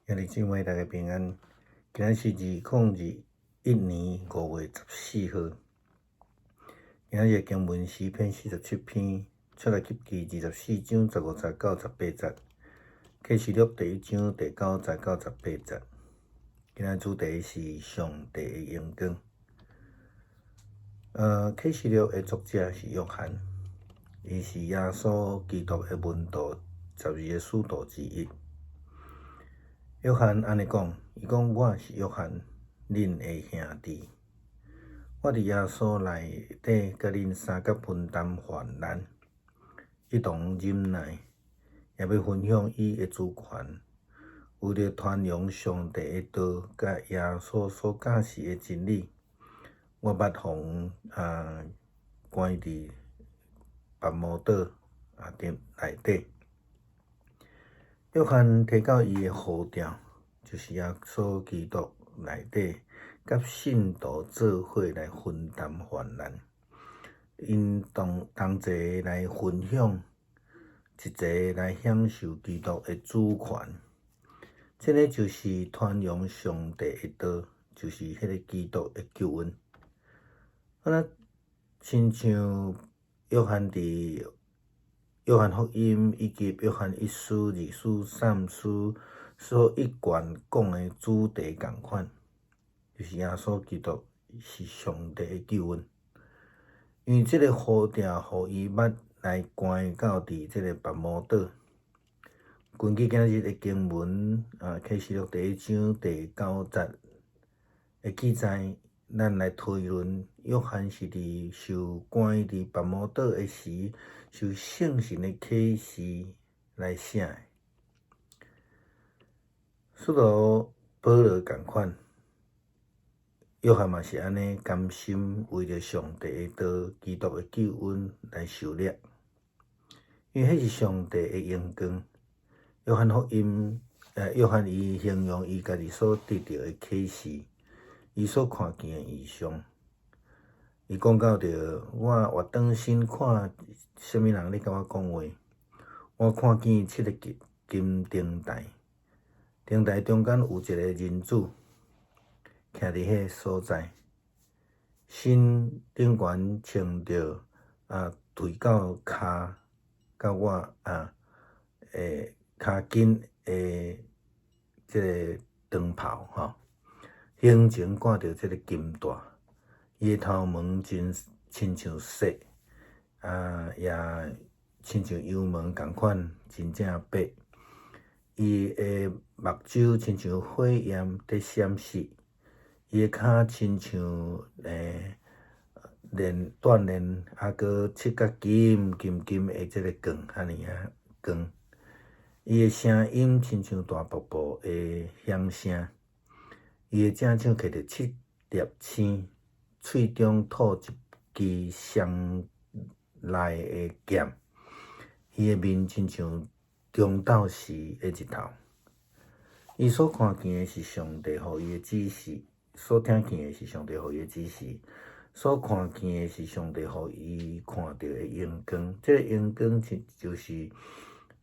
兄弟姊妹，大家平安。今仔是2021年5月14号。今仔日经文诗篇47篇，出来契记24章15节到18节，启示录第1章第9节到18节。今仔主题是上帝的荣光。启示录的作者是约翰，伊是耶稣基督的门徒12个使徒之一。约翰安尼讲，伊讲我是约翰，恁的兄弟。我伫耶稣内底，甲恁三角分担患难，一同忍耐，也要分享伊的主权，为着传扬上帝的道，甲耶稣所教示的真理。我捌互关伫拔摩岛内底。约翰提到伊的呼召，就是耶稣基督内底，甲信徒做伙来分担患难，因同齐来分享，一齐来享受基督的主权。这个就是传扬上帝的道，就是迄个基督的救恩。亲像约翰伫约翰福音以及约翰一书、二书、三书所一贯讲的主题同款，就是耶稣基督是上帝的救恩。因为这个呼召，互伊捌来关到伫这个拔摩岛。根据今日的经文，启示录第1章第9节的记载，咱来推论，约翰是伫受关伫拔摩岛的时，受圣神的启示来写的。使徒保罗同款，约翰嘛是安尼甘心为着上帝的道、基督的救恩来受力，因为迄是上帝的荣光。约翰福音，约翰伊形容伊家己所得到的启示，伊所看见的异象。伊讲到着，我活转身看，什么人咧甲我讲话？我看见7个金灯台，灯台中间有一个人子，徛伫迄个所在，身顶悬穿着垂到骹，到我骹筋的这个长袍吼，胸前挂着这个金带，伊的头毛亲像雪，也亲像羊毛同款，真正白。伊的目睭亲像火焰在闪烁，伊的骹亲像锻炼，搁7角金的这个光，安尼光。伊的声音亲像大瀑布的响声，伊的正手摕着7粒星，喙中吐一支双内的剑，伊的面亲像中昼时的日头。伊所看见的是上帝予伊的指示，所听见的是上帝予伊的指示，所看见的是上帝予伊看到的荣光。这个荣光就是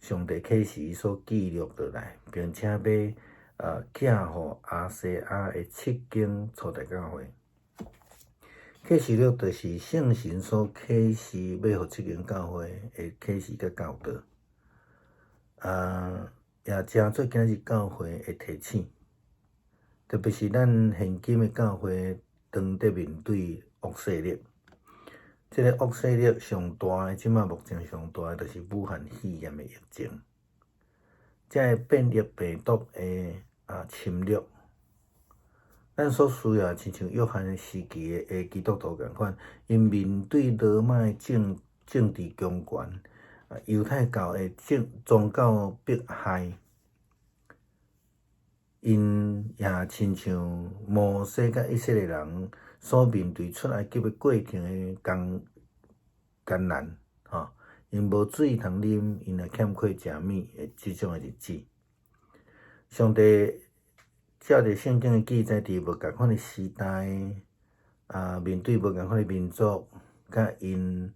上帝启示所记录落来，并且要寄予亚细亚的7间初代教会。启示录就是圣神所启示要予7间教会的启示甲教导。也真做今日教会的提醒，特别是咱现今的教会当在面对恶势力。这个恶势力上大的，即马目前上大的，就是武汉肺炎的疫情，这个变异病毒的侵略。咱所需要亲像约翰时期的基督徒同款，因面对罗马的政治强权、犹太教的宗教迫害，因也亲像摩西甲以色列人所面对出埃及的过程的艰难，因无水通啉，因也欠缺食物的即种的日子。上帝照着圣经的记载，伫无共款的时代，面对无共款的民族，甲因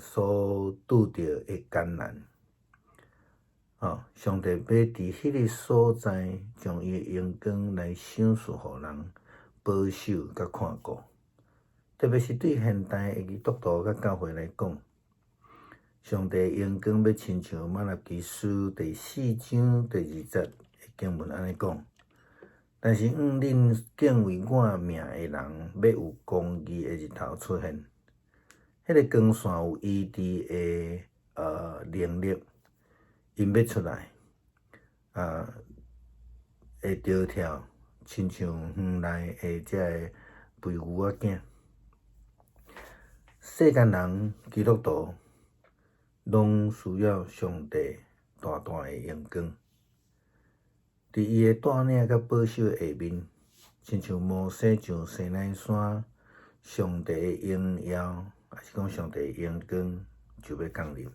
所拄着的艰难，上帝要伫迄个所在，将伊的荣光来赏赐互人保守甲看顾。特别是对现代的基督徒甲教会来讲，上帝的荣光要亲像马拉基书第4章第2节的经文安尼讲。但是，恁敬畏我名的人，要有公义的日头出现。迄个光线有医治的能力，因要出来，会着跳，亲像园内的这个肥牛仔囝。世间人基督徒，拢需要上帝大大的荣光。伫伊的带领甲保守下面，亲像摩西上西奈山，上帝的荣耀，还是讲上帝的荣光就要降临，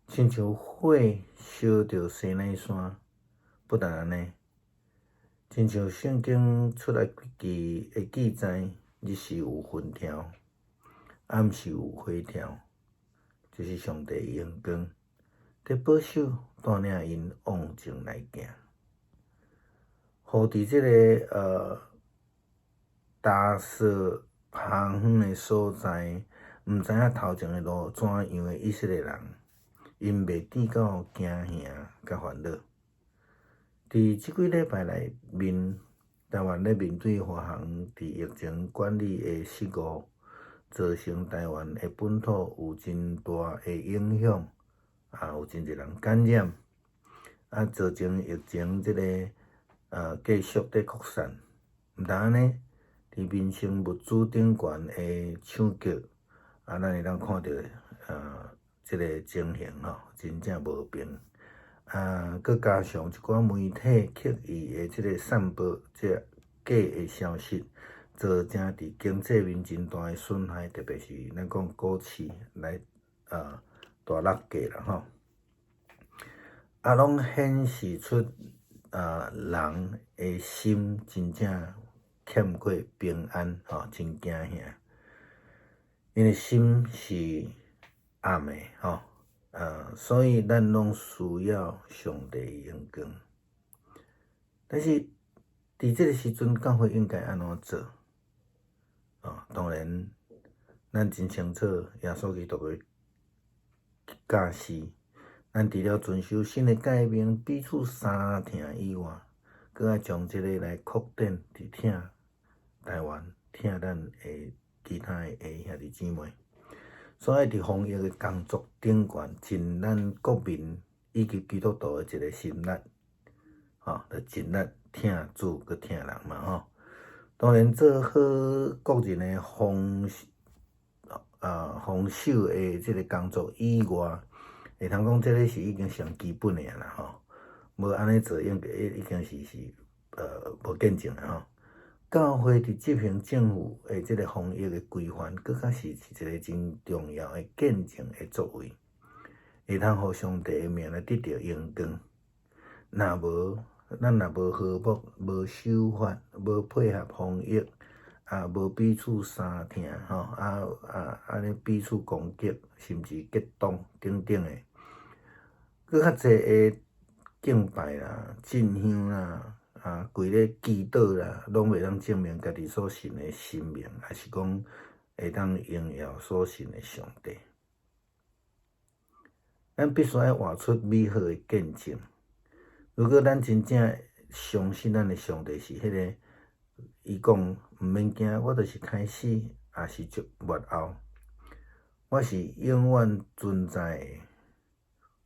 亲像火烧着西奈山。不但安尼，亲像圣经出来记的记载，日时有云条，暗时有火条，就是上帝的荣光，在保守带领因往前来行。互伫即个大色旁远的所在，毋知影头前的路怎样的以色列人，因袂抵到惊吓甲烦恼。伫即几礼拜内面，台湾咧面对华航伫疫情管理的失误，造成台湾的本土有真大的影响，有真侪人感染，造成疫情即个继续在扩散。毋但安尼，伫民生物资顶悬的抢劫，咱会当看到即个情形真正无平。佮加上一寡媒体刻意的即个散播即个假的消息，造成伫经济面真大的损害，特别是咱讲股市来大落价啦拢显示出人的心真正欠过平安真惊吓，因为心是暗的所以咱拢需要上帝的荣光。但是伫即个时阵，教会应该安怎做？当然，咱真清楚耶稣基督的教示。咱除了遵守新的诫命，彼此相疼以外，佮爱将即个来扩展伫疼台湾、疼咱的其他的兄弟姊妹。所以伫防疫的工作顶悬，尽咱国民以及基督徒的一个心力，就尽力疼主佮疼人嘛当然，做好国人的防守的即个工作以外，会通讲即个是已经上基本的啦无安尼做已经是无见证的教会伫执行政府的即个防疫的规范，佫较是一个真重要的见证的作为，会通互上帝的名来得到荣光。咱若无和睦、无守法、无配合防疫，无彼此相疼安尼彼此攻击，甚至结党等等的，佫较济的敬拜啦、进香啦。规个祈祷啦，拢袂当证明家己所信的神明，还是讲会当荣耀所信的上帝。咱必须要活出美好的见证。如果咱真正相信咱的上帝是迄个，伊讲毋免惊，我就是开始，也是末后，我是永远存在的，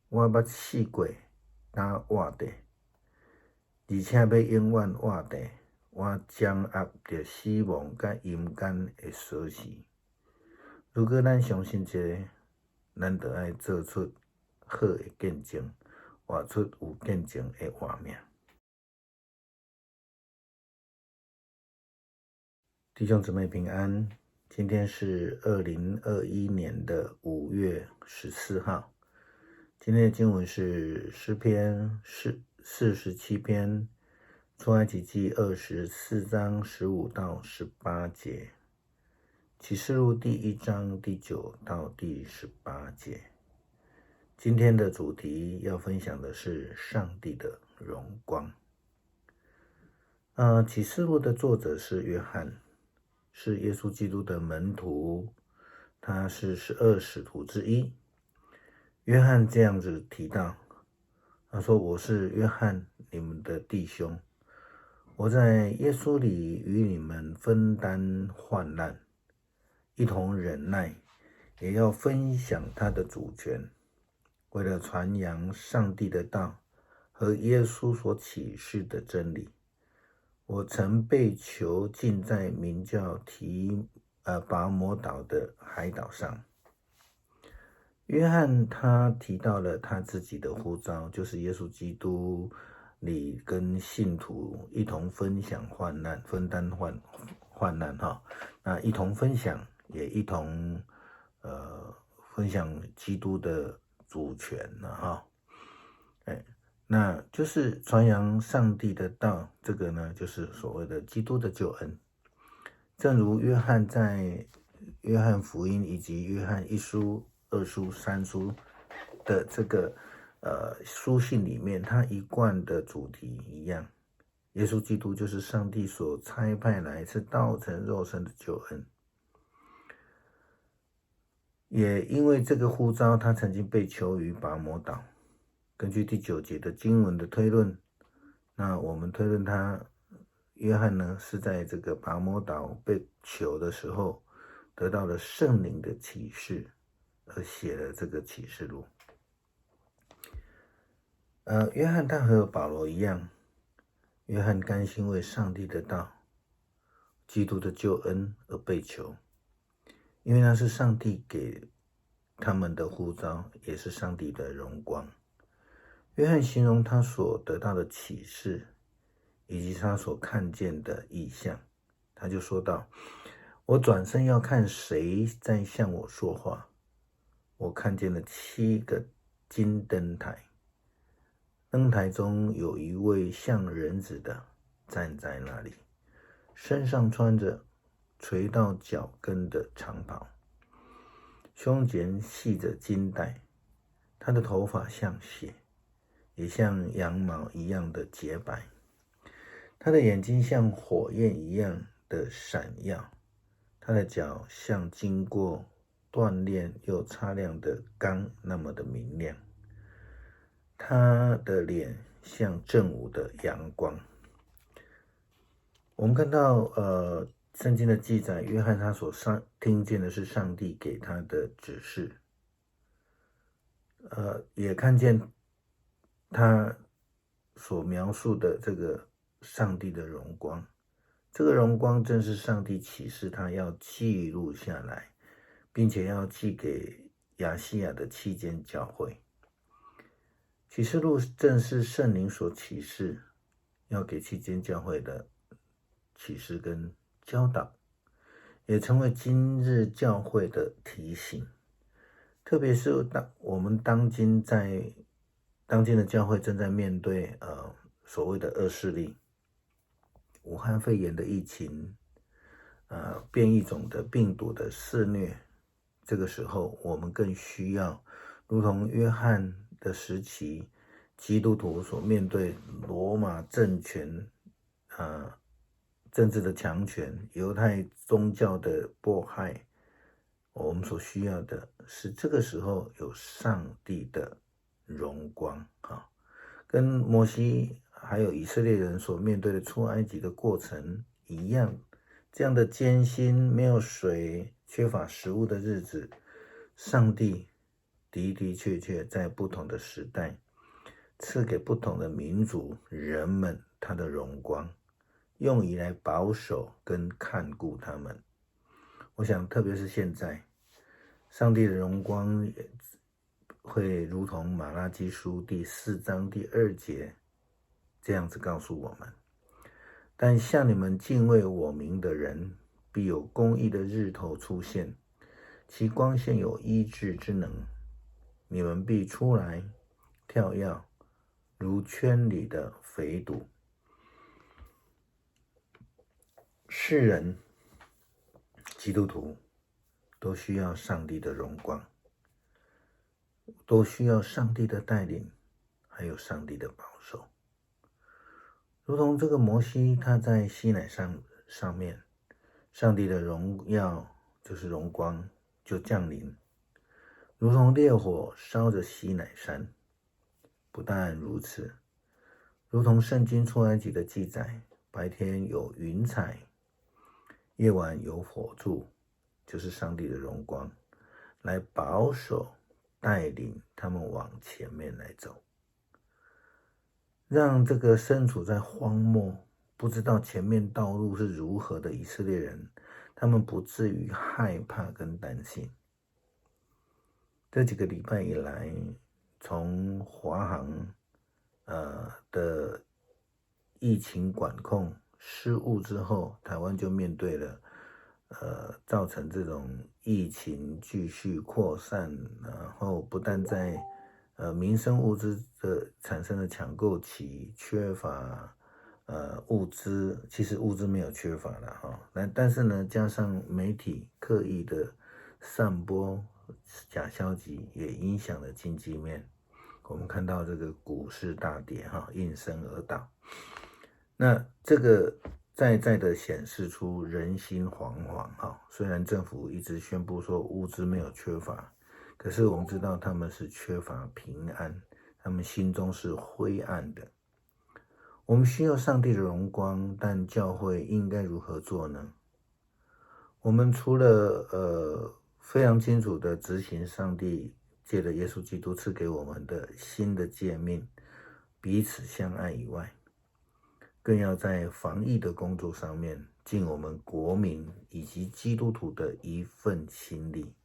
我捌死过，当活地。而且要永远活地，我掌握着死亡甲阴间的锁匙。如果咱相信这个，咱就要做出好的见证，活出有见证的活命。弟兄姊妹平安，今天是2021年的5月14号。今天的经文是诗篇47篇，出埃及记24章15到18节，启示录第1章第9到第18节。今天的主题要分享的是上帝的荣光。启示录的作者是约翰，是耶稣基督的门徒，他是12使徒之一。约翰这样子提到，他说：“我是约翰，你们的弟兄，我在耶稣里与你们分担患难，一同忍耐，也要分享他的主权，为了传扬上帝的道和耶稣所启示的真理。我曾被囚禁在名叫拔摩岛的海岛上。”约翰他提到了他自己的呼召，就是耶稣基督里跟信徒一同分享患难，分担患难哈。那一同分享，也一同分享基督的主权哈。那就是传扬上帝的道，这个呢就是所谓的基督的救恩。正如约翰在约翰福音以及约翰1书、2书、3书的这个书信里面，他一贯的主题一样，耶稣基督就是上帝所差派来是道成肉身的救恩。也因为这个呼召，他曾经被囚于拔摩岛。根据第9节的经文的推论，那我们推论约翰呢是在这个拔摩岛被囚的时候，得到了圣灵的启示，而写了这个启示录。约翰他和保罗一样，约翰甘心为上帝的道、基督的救恩而被囚，因为那是上帝给他们的呼召，也是上帝的荣光。约翰形容他所得到的启示，以及他所看见的异象，他就说道：“我转身要看谁在向我说话，我看见了7个金灯台，灯台中有一位像人子的站在那里，身上穿着垂到脚跟的长袍，胸前系着金带，他的头发像血，也像羊毛一样的洁白，他的眼睛像火焰一样的闪耀，他的脚像经过锻炼又擦亮的钢那么的明亮，他的脸像正午的阳光。”我们看到圣经的记载，约翰他所听见的是上帝给他的指示，也看见他所描述的这个上帝的荣光。这个荣光正是上帝启示他要记录下来，并且要寄给亚细亚的7间教会。启示录正是圣灵所启示，要给7间教会的启示跟教导，也成为今日教会的提醒。特别是我们当今的教会正在面对所谓的恶势力，武汉肺炎的疫情，变异种的病毒的肆虐，这个时候我们更需要如同约翰的时期基督徒所面对罗马政权政治的强权、犹太宗教的迫害，我们所需要的是这个时候有上帝的荣光跟摩西还有以色列人所面对的出埃及的过程一样，这样的艰辛、没有水、缺乏食物的日子，上帝的的确确在不同的时代赐给不同的民族人们他的荣光，用以来保守跟看顾他们。我想特别是现在，上帝的荣光也会如同马拉基书第4章第2节这样子告诉我们：但向你们敬畏我名的人，必有公义的日头出现，其光线有医治之能，你们必出来跳跃，如圈里的肥犊。世人基督徒都需要上帝的荣光，都需要上帝的带领，还有上帝的保守。如同这个摩西，他在西乃上面，上帝的荣耀就是荣光就降临，如同烈火烧着西乃山。不但如此，如同圣经出埃及的记载，白天有云彩，夜晚有火柱，就是上帝的荣光，来保守带领他们往前面来走，让这个身处在荒漠不知道前面道路是如何的以色列人，他们不至于害怕跟担心。这几个礼拜以来，从华航的疫情管控失误之后，台湾就面对了造成这种疫情继续扩散，然后不但在民生物资的产生了抢购期，缺乏物资，其实物资没有缺乏了哈，但是呢，加上媒体刻意的散播假消息，也影响了经济面。我们看到这个股市大跌哈，应声而倒。那这个在的显示出人心惶惶哈。虽然政府一直宣布说物资没有缺乏，可是我们知道他们是缺乏平安，他们心中是灰暗的。我们需要上帝的荣光，但教会应该如何做呢？我们除了非常清楚的执行上帝借着耶稣基督赐给我们的新的诫命，彼此相爱以外，更要在防疫的工作上面尽我们国民以及基督徒的一份心力。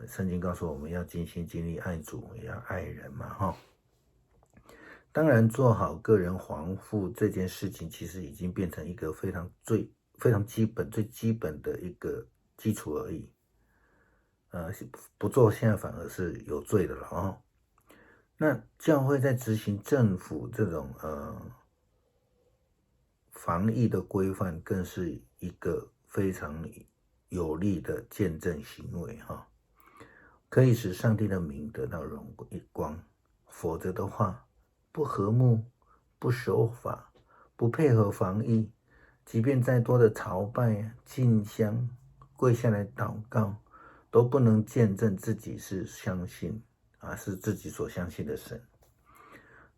圣经告诉我们要尽心尽力爱主，也要爱人嘛哈。当然，做好个人防护这件事情，其实已经变成一个非常基本、最基本的一个基础而已。不做现在反而是有罪的了哦。那教会在执行政府这种防疫的规范，更是一个非常有力的见证行为哈，可以使上帝的名得到荣光。否则的话，不和睦、不守法、不配合防疫，即便再多的朝拜、进香、跪下来祷告，都不能见证自己是相信是自己所相信的神，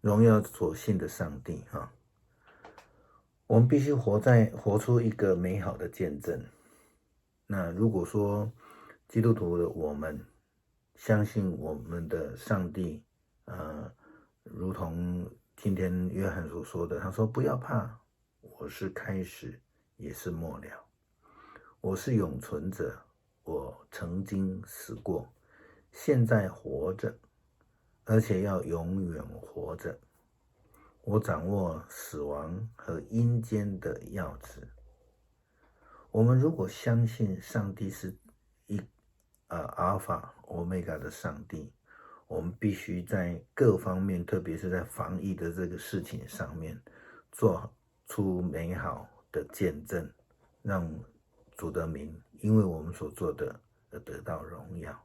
荣耀所信的上帝哈。我们必须活出一个美好的见证。那如果说基督徒的我们相信我们的上帝，如同今天约翰所说的，他说不要怕，我是开始也是末了，我是永存者，我曾经死过，现在活着，而且要永远活着，我掌握死亡和阴间的钥匙。我们如果相信上帝是阿尔法欧米伽的上帝，我们必须在各方面，特别是在防疫的这个事情上面，做出美好的见证，让主的名因为我们所做的而得到荣耀。